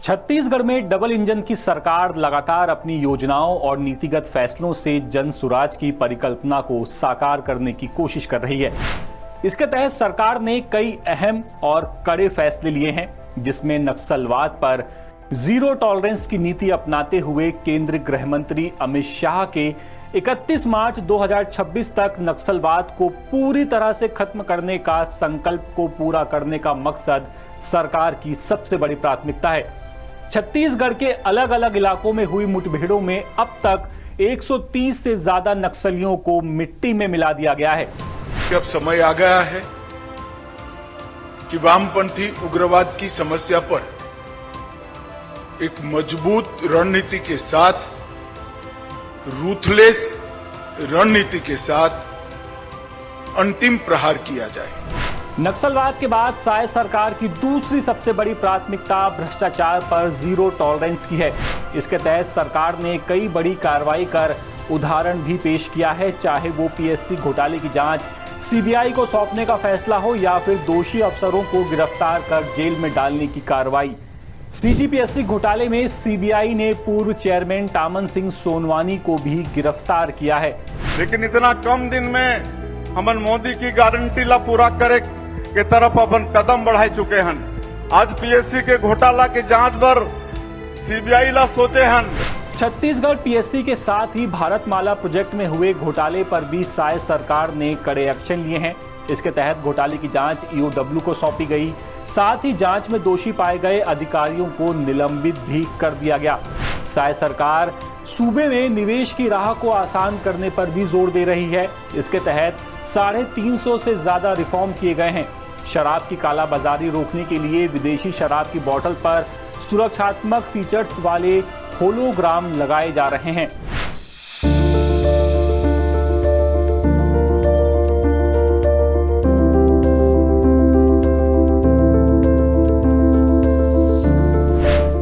छत्तीसगढ़ में double engine की सरकार लगातार अपनी योजनाओं और नीतिगत फैसलों से जन सुराज की परिकल्पना को साकार करने की कोशिश कर रही है। इसके तहत सरकार ने कई अहम और कड़े फैसले लिए हैं, जिसमें नक्सलवाद पर जीरो टॉलरेंस की नीति अपनाते हुए केंद्रीय गृह मंत्री अमित शाह के 31 मार्च 2026 तक नक्सलवाद को पूरी तरह से खत्म करने का संकल्प को पूरा करने का मकसद सरकार की सबसे बड़ी प्राथमिकता है। छत्तीसगढ़ के अलग अलग इलाकों में हुई मुठभेड़ों में अब तक 130 से ज्यादा नक्सलियों को मिट्टी में मिला दिया गया है। अब समय आ गया है कि वामपंथी उग्रवाद की समस्या पर एक मजबूत रणनीति के साथ, रूथलेस रणनीति के साथ अंतिम प्रहार किया जाए। नक्सलवाद के बाद साय सरकार की दूसरी सबसे बड़ी प्राथमिकता भ्रष्टाचार पर जीरो टॉलरेंस की है। इसके तहत सरकार ने कई बड़ी कार्रवाई कर उदाहरण भी पेश किया है, चाहे वो पीएससी घोटाले की जांच सीबीआई को सौंपने का फैसला हो या फिर दोषी अफसरों को गिरफ्तार कर जेल में डालने की कार्रवाई। सीजीपीएससी घोटाले में सीबीआई ने पूर्व चेयरमैन टामन सिंह सोनवानी को भी गिरफ्तार किया है। लेकिन इतना कम दिन में हमन मोदी की गारंटी ला पूरा करे के तरफ अपन कदम बढ़ाई चुके हैं। आज पीएससी के घोटाला के जांच पर सीबीआई ला सोचे हैं। छत्तीसगढ़ पीएससी के साथ ही भारतमाला प्रोजेक्ट में हुए घोटाले पर भी साय सरकार ने कड़े एक्शन लिए हैं। इसके तहत घोटाले की जांच ईओडब्ल्यू को सौंपी गई, साथ ही जांच में दोषी पाए गए अधिकारियों को निलंबित भी कर दिया गया। साय सरकार सूबे में निवेश की राह को आसान करने पर भी जोर दे रही है। इसके तहत 350 से ज्यादा रिफॉर्म किए गए हैं। शराब की कालाबाजारी रोकने के लिए विदेशी शराब की बोतल पर सुरक्षात्मक फीचर्स वाले होलोग्राम लगाए जा रहे हैं।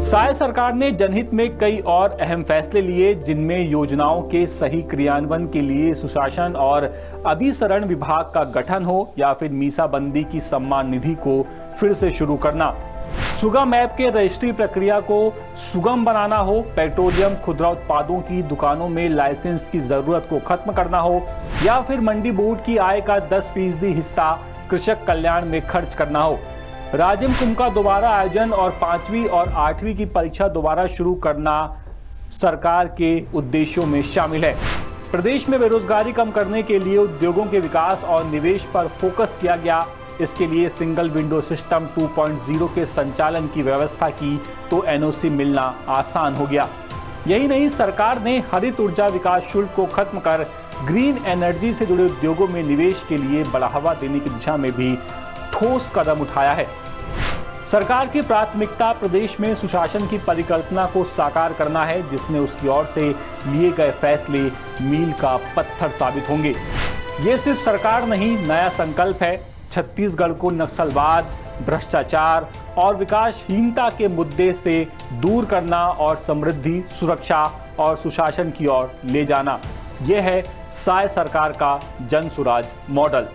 साय सरकार ने जनहित में कई और अहम फैसले लिए, जिनमें योजनाओं के सही क्रियान्वयन के लिए सुशासन और अभिसरण विभाग का गठन हो या फिर मीसाबंदी की सम्मान निधि को फिर से शुरू करना, सुगम ऐप के रजिस्ट्री प्रक्रिया को सुगम बनाना हो, पेट्रोलियम खुदरा उत्पादों की दुकानों में लाइसेंस की जरूरत को खत्म करना हो या फिर मंडी बोर्ड की आय का 10% हिस्सा कृषक कल्याण में खर्च करना हो। राज्य कुंभ का दोबारा आयोजन और 5वीं और 8वीं की परीक्षा दोबारा शुरू करना सरकार के उद्देश्यों में शामिल है। प्रदेश में बेरोजगारी कम करने के लिए उद्योगों के विकास और निवेश पर फोकस किया गया। इसके लिए सिंगल विंडो सिस्टम 2.0 के संचालन की व्यवस्था की तो एनओसी मिलना आसान हो गया। यही नहीं, सरकार ने हरित ऊर्जा विकास शुल्क को खत्म कर ग्रीन एनर्जी से जुड़े उद्योगों में निवेश के लिए बढ़ावा देने की दिशा में भी ठोस कदम उठाया है। सरकार की प्राथमिकता प्रदेश में सुशासन की परिकल्पना को साकार करना है, जिसमें उसकी ओर से लिए गए फैसले मील का पत्थर साबित होंगे। ये सिर्फ सरकार नहीं, नया संकल्प है। छत्तीसगढ़ को नक्सलवाद, भ्रष्टाचार और विकासहीनता के मुद्दे से दूर करना और समृद्धि, सुरक्षा और सुशासन की ओर ले जाना। यह है साय सरकार का जन सुराज मॉडल।